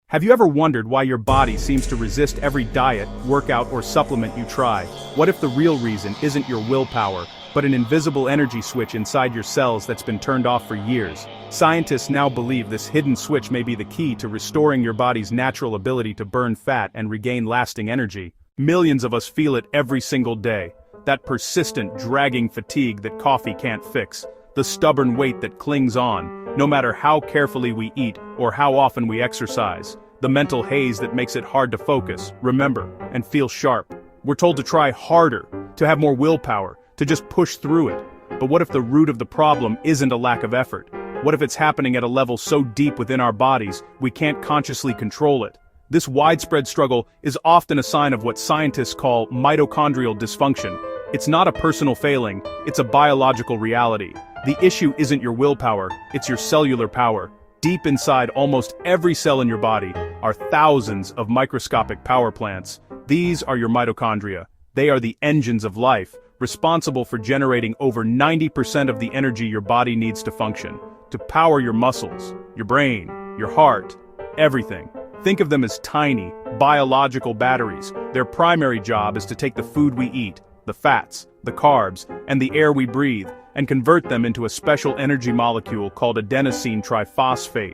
Have you ever wondered why your body seems to resist every diet, workout, or supplement you try? What if the real reason isn't your willpower, but an invisible energy switch inside your cells that's been turned off for years? Scientists now believe this hidden switch may be the key to restoring your body's natural ability to burn fat and regain lasting energy. Millions of us feel it every single day. That persistent, dragging fatigue that coffee can't fix. The stubborn weight that clings on, no matter how carefully we eat or how often we exercise. The mental haze that makes it hard to focus, remember, and feel sharp. We're told to try harder, to have more willpower, to just push through it. But what if the root of the problem isn't a lack of effort? What if it's happening at a level so deep within our bodies, we can't consciously control it? This widespread struggle is often a sign of what scientists call mitochondrial dysfunction. It's not a personal failing, it's a biological reality. The issue isn't your willpower, it's your cellular power. Deep inside almost every cell in your body are thousands of microscopic power plants. These are your mitochondria. They are the engines of life, responsible for generating over 90% of the energy your body needs to function, to power your muscles, your brain, your heart, everything. Think of them as tiny, biological batteries. Their primary job is to take the food we eat, the fats, the carbs, and the air we breathe, and convert them into a special energy molecule called adenosine triphosphate,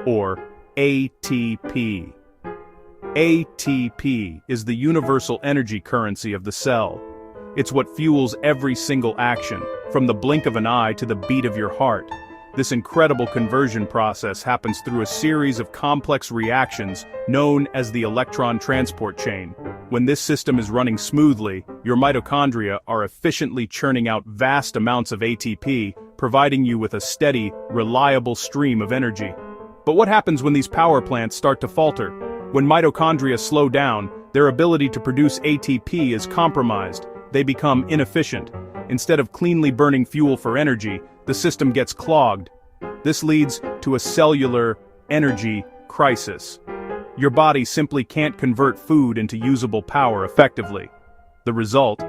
or ATP. ATP is the universal energy currency of the cell. It's what fuels every single action, from the blink of an eye to the beat of your heart. This incredible conversion process happens through a series of complex reactions known as the electron transport chain. When this system is running smoothly, your mitochondria are efficiently churning out vast amounts of ATP, providing you with a steady, reliable stream of energy. But what happens when these power plants start to falter? When mitochondria slow down, their ability to produce ATP is compromised. They become inefficient. Instead of cleanly burning fuel for energy, the system gets clogged. This leads to a cellular energy crisis. Your body simply can't convert food into usable power effectively. The result?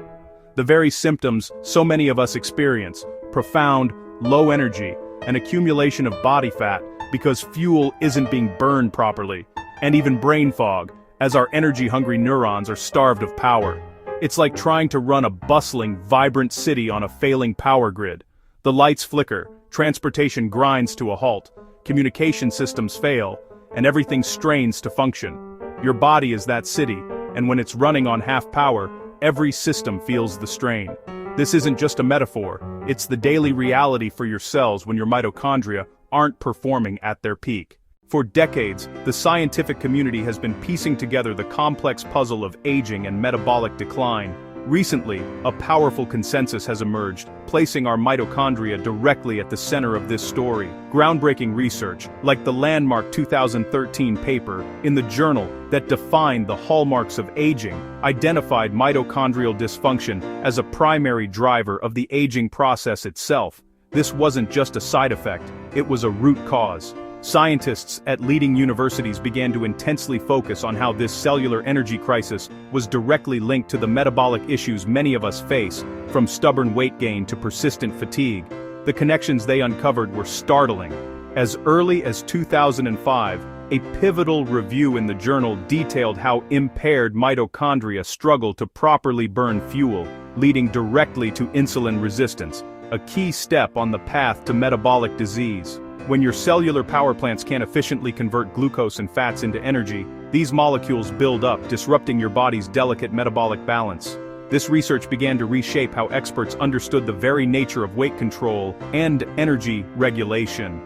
The very symptoms so many of us experience: profound, low energy, an accumulation of body fat because fuel isn't being burned properly, and even brain fog, as our energy-hungry neurons are starved of power. It's like trying to run a bustling, vibrant city on a failing power grid. The lights flicker, transportation grinds to a halt, communication systems fail, and everything strains to function. Your body is that city, and when it's running on half power, every system feels the strain. This isn't just a metaphor, it's the daily reality for your cells when your mitochondria aren't performing at their peak. For decades, the scientific community has been piecing together the complex puzzle of aging and metabolic decline. Recently, a powerful consensus has emerged, placing our mitochondria directly at the center of this story. Groundbreaking research, like the landmark 2013 paper in the journal that defined the hallmarks of aging, identified mitochondrial dysfunction as a primary driver of the aging process itself. This wasn't just a side effect, it was a root cause. Scientists at leading universities began to intensely focus on how this cellular energy crisis was directly linked to the metabolic issues many of us face, from stubborn weight gain to persistent fatigue. The connections they uncovered were startling. As early as 2005, a pivotal review in the journal detailed how impaired mitochondria struggle to properly burn fuel, leading directly to insulin resistance, a key step on the path to metabolic disease. When your cellular power plants can't efficiently convert glucose and fats into energy, these molecules build up, disrupting your body's delicate metabolic balance. This research began to reshape how experts understood the very nature of weight control and energy regulation.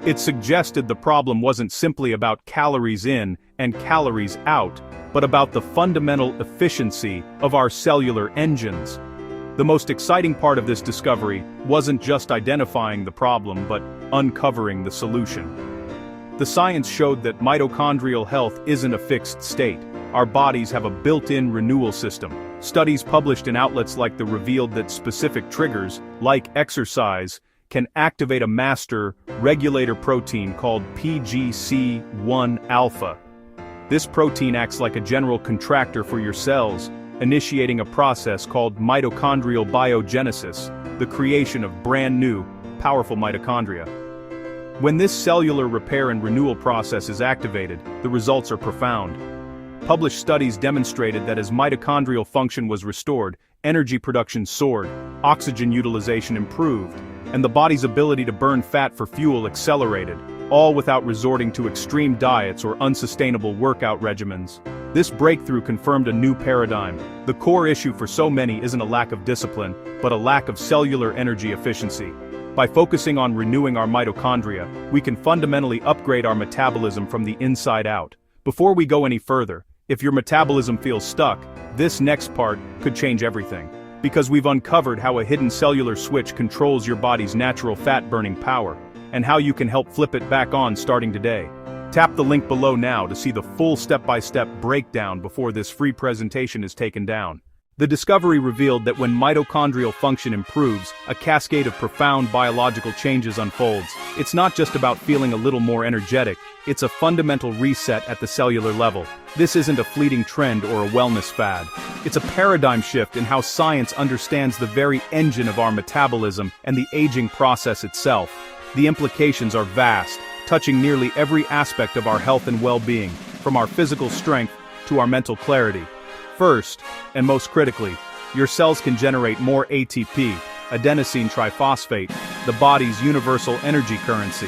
It suggested the problem wasn't simply about calories in and calories out, but about the fundamental efficiency of our cellular engines. The most exciting part of this discovery wasn't just identifying the problem, but uncovering the solution. The science showed that mitochondrial health isn't a fixed state. Our bodies have a built-in renewal system. Studies published in outlets like The revealed that specific triggers, like exercise, can activate a master regulator protein called PGC1-alpha. This protein acts like a general contractor for your cells, initiating a process called mitochondrial biogenesis, the creation of brand new, powerful mitochondria. When this cellular repair and renewal process is activated, the results are profound. Published studies demonstrated that as mitochondrial function was restored, energy production soared, oxygen utilization improved, and the body's ability to burn fat for fuel accelerated, all without resorting to extreme diets or unsustainable workout regimens. This breakthrough confirmed a new paradigm. The core issue for so many isn't a lack of discipline, but a lack of cellular energy efficiency. By focusing on renewing our mitochondria, we can fundamentally upgrade our metabolism from the inside out. Before we go any further, if your metabolism feels stuck, this next part could change everything. Because we've uncovered how a hidden cellular switch controls your body's natural fat-burning power, and how you can help flip it back on starting today. Tap the link below now to see the full step-by-step breakdown before this free presentation is taken down. The discovery revealed that when mitochondrial function improves, a cascade of profound biological changes unfolds. It's not just about feeling a little more energetic, it's a fundamental reset at the cellular level. This isn't a fleeting trend or a wellness fad. It's a paradigm shift in how science understands the very engine of our metabolism and the aging process itself. The implications are vast, touching nearly every aspect of our health and well-being, from our physical strength to our mental clarity. First, and most critically, your cells can generate more ATP, adenosine triphosphate, the body's universal energy currency.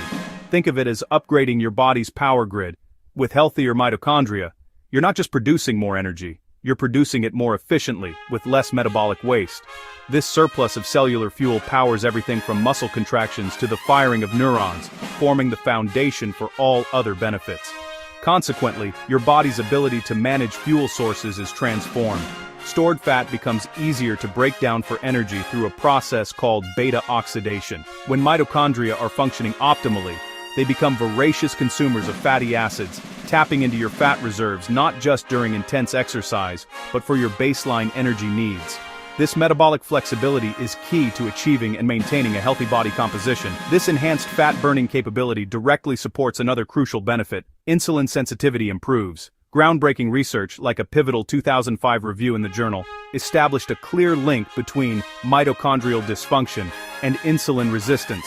Think of it as upgrading your body's power grid. With healthier mitochondria, you're not just producing more energy, you're producing it more efficiently, with less metabolic waste. This surplus of cellular fuel powers everything from muscle contractions to the firing of neurons, forming the foundation for all other benefits. Consequently, your body's ability to manage fuel sources is transformed. Stored fat becomes easier to break down for energy through a process called beta oxidation. When mitochondria are functioning optimally, they become voracious consumers of fatty acids, tapping into your fat reserves not just during intense exercise, but for your baseline energy needs. This metabolic flexibility is key to achieving and maintaining a healthy body composition. This enhanced fat-burning capability directly supports another crucial benefit: insulin sensitivity improves. Groundbreaking research, like a pivotal 2005 review in the journal, established a clear link between mitochondrial dysfunction and insulin resistance.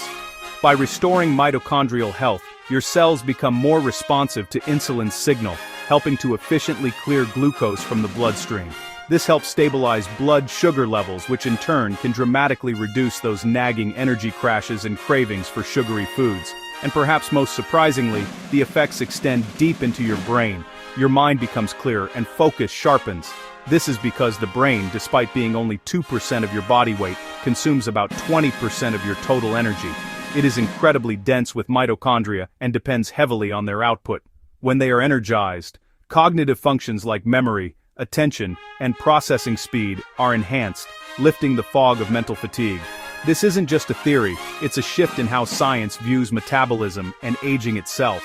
By restoring mitochondrial health, your cells become more responsive to insulin's signal, helping to efficiently clear glucose from the bloodstream. This helps stabilize blood sugar levels, which in turn can dramatically reduce those nagging energy crashes and cravings for sugary foods. And perhaps most surprisingly, the effects extend deep into your brain. Your mind becomes clearer and focus sharpens. This is because the brain, despite being only 2% of your body weight, consumes about 20% of your total energy. It is incredibly dense with mitochondria and depends heavily on their output. When they are energized, cognitive functions like memory, attention, and processing speed are enhanced, lifting the fog of mental fatigue. This isn't just a theory, it's a shift in how science views metabolism and aging itself.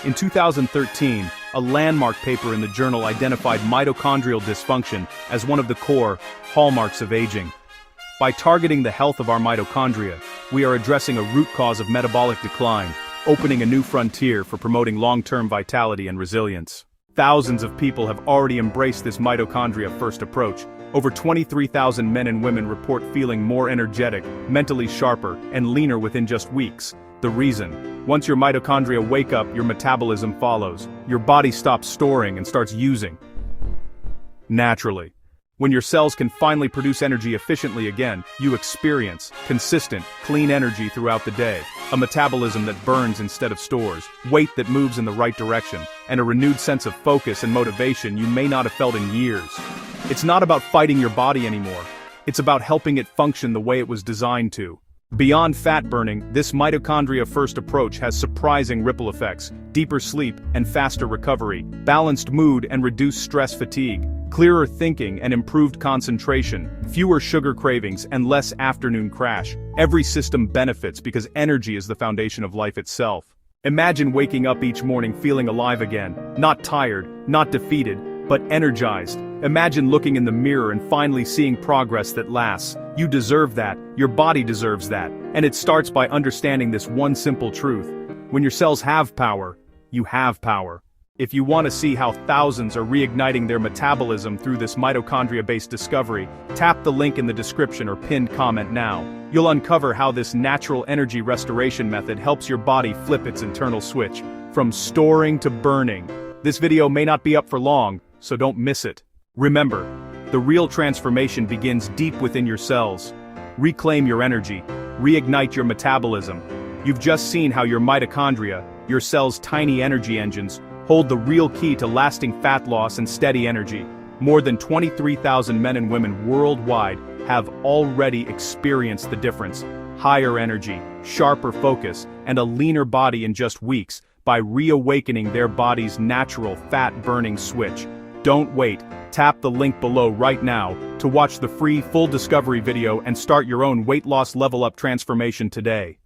In 2013, a landmark paper in the journal identified mitochondrial dysfunction as one of the core hallmarks of aging. By targeting the health of our mitochondria, we are addressing a root cause of metabolic decline, opening a new frontier for promoting long-term vitality and resilience. Thousands of people have already embraced this mitochondria-first approach. Over 23,000 men and women report feeling more energetic, mentally sharper, and leaner within just weeks. The reason: once your mitochondria wake up, your metabolism follows. Your body stops storing and starts using naturally. When your cells can finally produce energy efficiently again, you experience consistent, clean energy throughout the day, a metabolism that burns instead of stores, weight that moves in the right direction, and a renewed sense of focus and motivation you may not have felt in years. It's not about fighting your body anymore. It's about helping it function the way it was designed to. Beyond fat burning, this mitochondria-first approach has surprising ripple effects: deeper sleep and faster recovery, balanced mood and reduced stress fatigue, clearer thinking and improved concentration, fewer sugar cravings and less afternoon crash. Every system benefits because energy is the foundation of life itself. Imagine waking up each morning feeling alive again, not tired, not defeated, but energized. Imagine looking in the mirror and finally seeing progress that lasts. You deserve that, your body deserves that, and it starts by understanding this one simple truth: when your cells have power, you have power. If you want to see how thousands are reigniting their metabolism through this mitochondria-based discovery, tap the link in the description or pinned comment now. You'll uncover how this natural energy restoration method helps your body flip its internal switch, from storing to burning. This video may not be up for long, so don't miss it. Remember, the real transformation begins deep within your cells. Reclaim your energy, reignite your metabolism. You've just seen how your mitochondria, your cell's tiny energy engines, hold the real key to lasting fat loss and steady energy. More than 23,000 men and women worldwide have already experienced the difference. Higher energy, sharper focus, and a leaner body in just weeks by reawakening their body's natural fat-burning switch. Don't wait. Tap the link below right now to watch the free full discovery video and start your own weight loss level up transformation today.